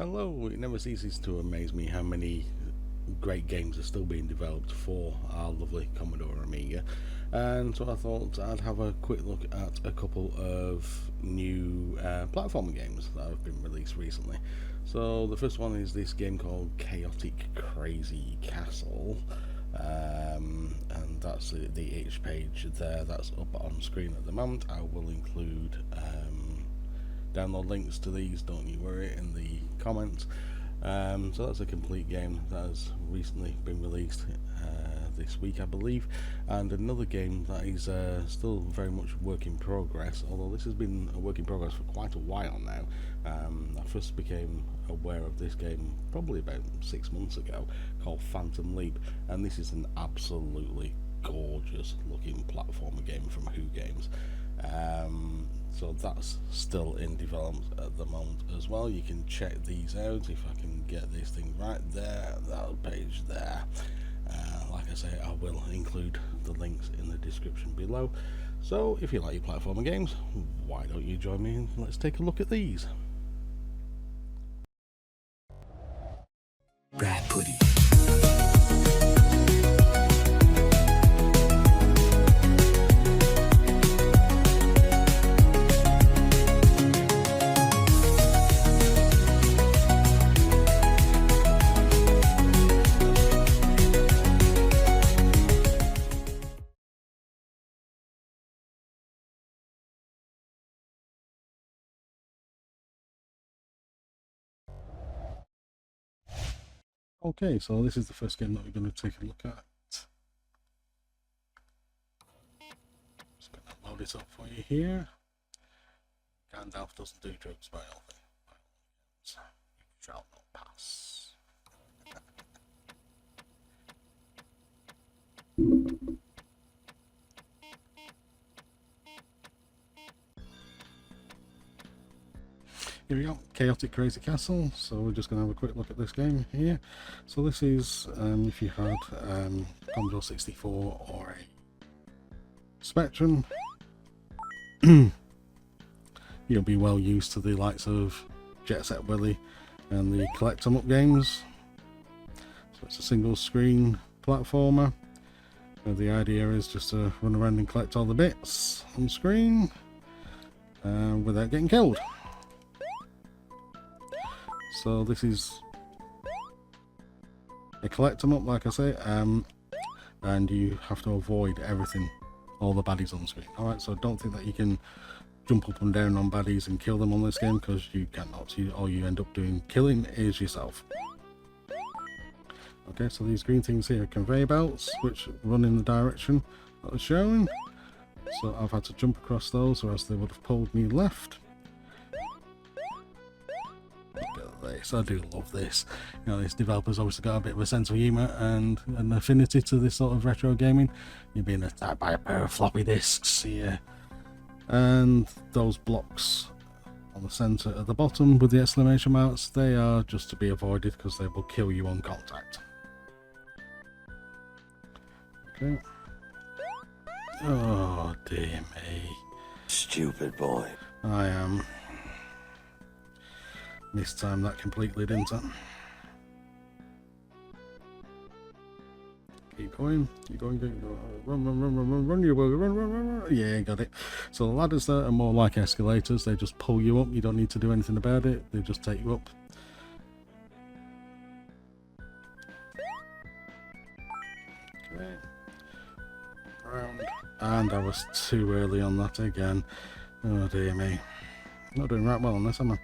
Hello, it never ceases to amaze me how many great games are still being developed for our lovely Commodore Amiga, and so I thought I'd have a quick look at a couple of new platform games that have been released recently. So the first one is this game called Chaotic Crazy Castle, and that's the itch page there that's up on screen at the moment. I will include download links to these, don't you worry, in the comments. So that's a complete game that has recently been released this week, I believe, and another game that is still very much work in progress, although this has been a work in progress for quite a while now. I first became aware of this game probably about 6 months ago, called Phantom Leap, and this is an absolutely gorgeous looking platformer game from Who Games. So that's still in development at the moment as well. You can check these out if I can get this thing right there, that page there. Like I say, I will include the links in the description below. So if you like your platformer games, why don't you join me and let's take a look at these. Brad Putty. Okay, so this is the first game that we're going to take a look at. Just going to load it up for you here. Gandalf doesn't do drugs by all things. You shall not pass. Here we go, Chaotic Crazy Castle. So we're just going to have a quick look at this game here. So this is if you had Commodore 64 or a Spectrum, you'll be well used to the likes of Jet Set Willy and the Collect 'em Up games. So it's a single screen platformer where the idea is just to run around and collect all the bits on screen without getting killed. So this is a collect 'em up, like I say, and you have to avoid everything, all the baddies on the screen. Alright, so don't think that you can jump up and down on baddies and kill them on this game, because you cannot. All you end up doing killing is yourself. Okay, so these green things here are conveyor belts, which run in the direction that was shown. So I've had to jump across those, or else they would have pulled me left. So I do love this. You know, this developer's obviously got a bit of a sense of humour and an affinity to this sort of retro gaming. You're being attacked by a pair of floppy disks here, and those blocks on the centre at the bottom with the exclamation marks, they are just to be avoided because they will kill you on contact. Okay. Oh dear me. Stupid boy. I am. Mistimed that completely, didn't I? Keep going, keep going, run, you will, run. Yeah, got it. So the ladders there are more like escalators. They just pull you up. You don't need to do anything about it. They just take you up. Okay. Round. And I was too early on that again. Oh dear me. Not doing right well on this, am I?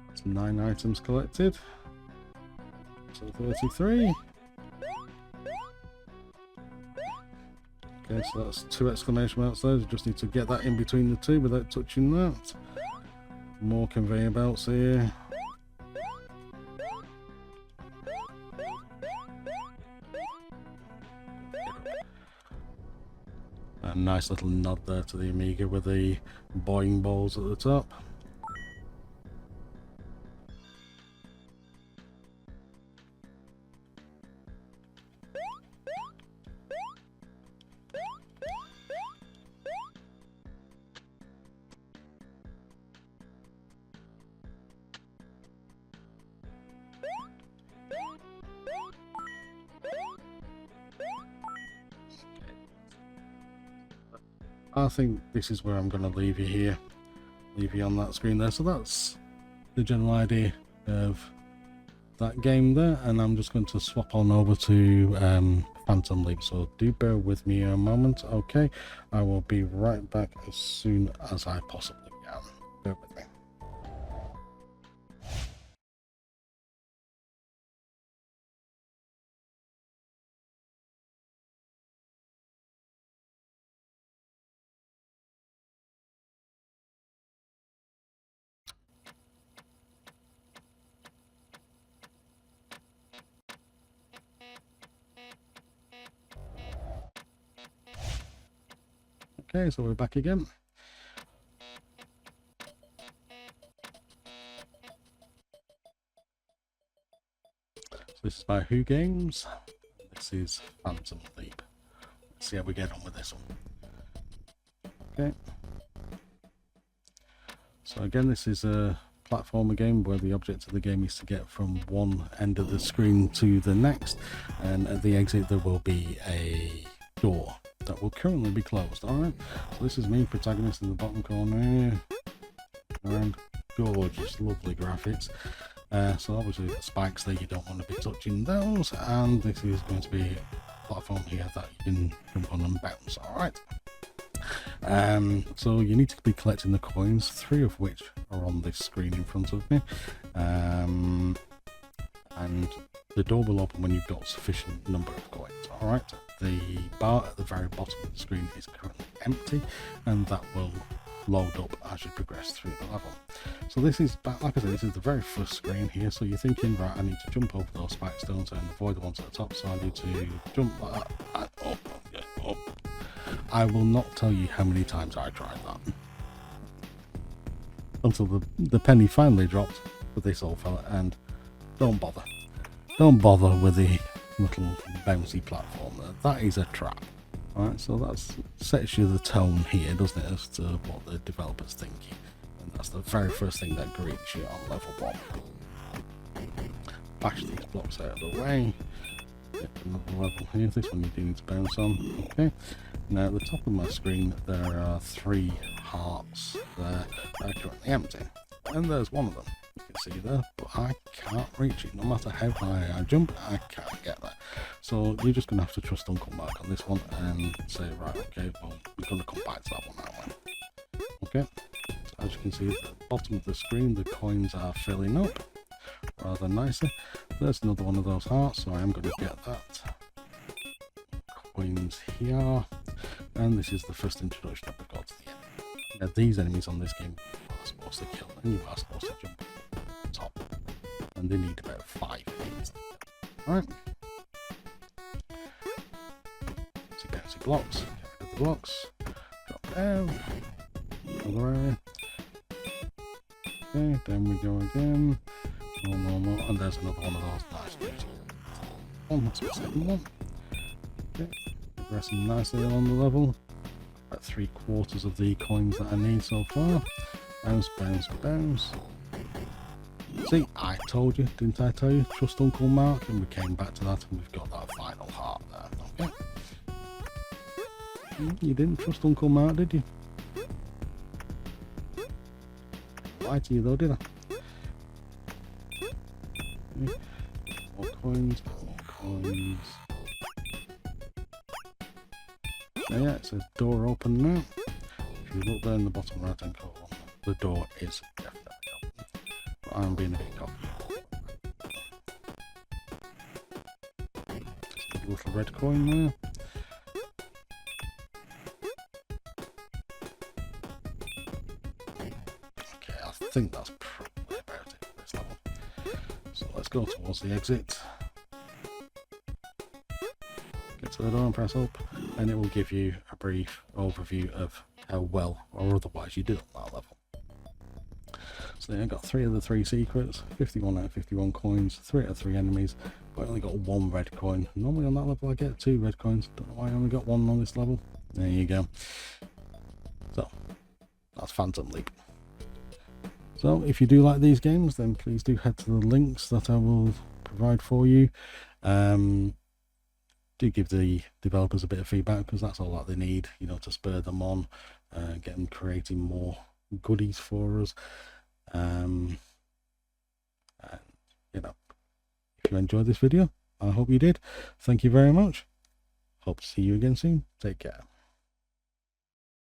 That's 9 items collected. So 33. Okay, so that's 2 exclamation marks there. You just need to get that in between the 2 without touching that. More conveyor belts here. A nice little nod there to the Amiga with the boing balls at the top. I think this is where I'm going to leave you here. Leave you on that screen there. So that's the general idea of that game there, and I'm just going to swap on over to Phantom Leap. So do bear with me a moment, okay? I will be right back as soon as I possibly can. Bear with me. Okay, so we're back again. So this is by Who Games. This is Phantom Leap. Let's see how we get on with this one. Okay. So again, this is a platformer game where the object of the game is to get from one end of the screen to the next, and at the exit there will be a door that will currently be closed. Alright, so this is me, protagonist, in the bottom corner, and gorgeous, lovely graphics. So obviously the spikes there, you don't want to be touching those, and this is going to be a platform here that you can jump on and bounce. Alright. So you need to be collecting the coins, 3 of which are on this screen in front of me, and the door will open when you've got sufficient number of coins. Alright, the bar at the very bottom of the screen is currently empty, and that will load up as you progress through the level. So this is, like I said, this is the very first screen here, so you're thinking, right, I need to jump over those spike stones and avoid the ones at the top, so I need to jump like that and up. I will not tell you how many times I tried that until the penny finally dropped for this old fella, and don't bother with the little bouncy platform there. That is a trap. Alright, so that sets you the tone here, doesn't it, as to what the developer's thinking, and that's the very first thing that greets you on level 1. Bash these blocks out of the way. Get another level here. This one you do need to bounce on. Okay. Now at the top of my screen there are 3 hearts there that are currently empty, and there's one of them you can see there, but I can't reach it. No matter how high I jump, I can't get there. So you're just going to have to trust Uncle Mark on this one and say, right, okay, well, we're going to come back to that one, aren't we? Okay, so as you can see at the bottom of the screen, the coins are filling up rather nicely. There's another one of those hearts, so I am going to get that. Coins here, and this is the first introduction of the gods to the enemy. Now these enemies on this game are supposed to kill, and you are supposed to jump on top, and they need about 5 hits. Alright, so bouncy blocks, get rid of the blocks, drop down, other area. Okay, then we go again, more, and there's another one of those nice beauty. That's the second one. Okay, progressing nicely along the level. About 3/4 of the coins that I need so far. Bounce, bounce, bounce. See, I told you, didn't I tell you? Trust Uncle Mark, and we came back to that, and we've got that final heart there. Okay. You didn't trust Uncle Mark, did you? Lied to you though, did I? Okay. More coins, more coins. Yeah, it says door open now. If you look there in the bottom right hand corner, the door is definitely open. But I'm being a bit cocky. Just a little red coin there. Okay, I think that's probably about it for this level. So let's go towards the exit. Get to the door and press up, and it will give you a brief overview of how well or otherwise you did on that level. So I got 3 of the 3 secrets, 51 out of 51 coins, 3 out of 3 enemies, but I only got 1 red coin. Normally on that level I get 2 red coins. Don't know why I only got 1 on this level. There you go. So that's Phantom Leap. So if you do like these games, then please do head to the links that I will provide for you. Do give the developers a bit of feedback, because that's all that they need, you know, to spur them on, get them creating more goodies for us. And you know, if you enjoyed this video, I hope you did. Thank you very much. Hope to see you again soon. Take care.